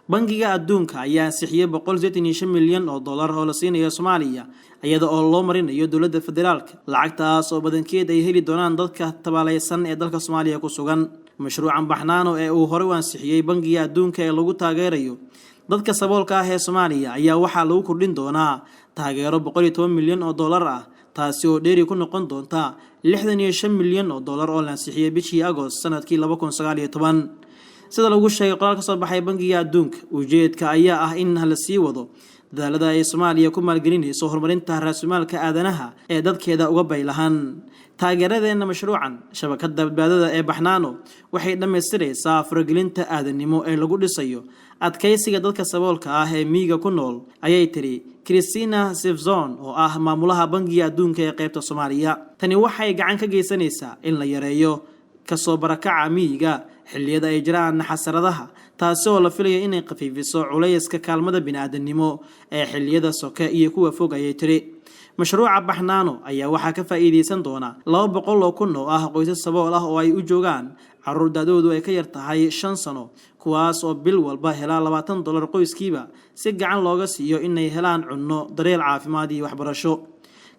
bangiga adduunka ayaa ansixiyay 185 milyan oo dollar oo la siinayo Soomaaliya iyada oo loo marinayo dawladda federaalka lacagtaas oo badankeed ay heli doonaan dadka tabaalaysan ee dalka Soomaaliya ku sugan mashruucan baxnaano ee uu hore u ansixiyay bangiga adduunka ee lagu taageerayo dadka saboolka ah ee Soomaaliya ayaa waxa lagu kordhin doonaa taageero 110 milyan oo dollar ah taasi oo dheeri ku noqon doonta 65 milyan oo dollar oo la ansixiyay bishii Agost sanadkii 2019 sida lagu sheegay qoraal ka soo baxay bangiga adduunka ujeedka ayaa ah in la sii wado dadaalada ay Soomaaliya ku maalgelinayso horumarinta raasmaalka aadanaha ee dadkeeda uga baylahan taageeradeena mashruucan shabakada badbaadada ee baxnaano waxay dhameystiraysaa faragelinta aadanimo ee lagu dhisayo adkaysiga dadka saboolka ah ee miyiga ku nool ayay tiri Christina Sifzon oo ah maamulaha bangiga adduunka ee qaybta Soomaaliya tani waxay gacan ka geysanaysaa in la yareeyo ka soo barakaca miyiga xilliyada ay jiraan xasaradaha taasoo la filayo inay qafiifiso culayska kaalmada bini'aadanimo ee xilliyada soke iyo kuwa fog ayay tiri mashruuca baxnaano ayaa waxa ka faa'iideysan doona 200 kun oo ah qoysas sabool ah oo ay u joogaan caruur dadoodu ay ka yar tahay 5 sano kuwaas oo bil walba hela $20 qoyskiiba si gacan looga siiyo inay helaan cunno daryeel caafimaad iyo waxbarasho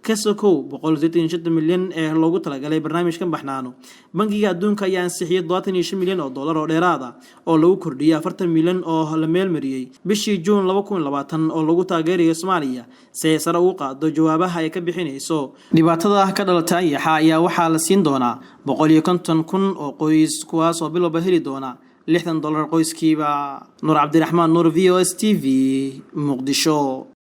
كسكو 186 مليون لوgu talagalay barnaamijkan baxnaano bangiga adduunka ayaa ansixiyay 25 milyan oo dollar oo dheeraad ah oo lagu kordhiyay 40 milyan oo la meel mariyay bishii June 2020 oo lagu taageerayo Soomaaliya si ay sare ugu qaado jawaabaha ay ka bixinayso dhibaatada ka dhalatay ayaa waxa la siin doonaa 150 kun oo qoys kuwaas oo bil walba heli doona $60 qoyskiiba Nuur Cabdiraxmaan Nuur VOS TV Muqdisho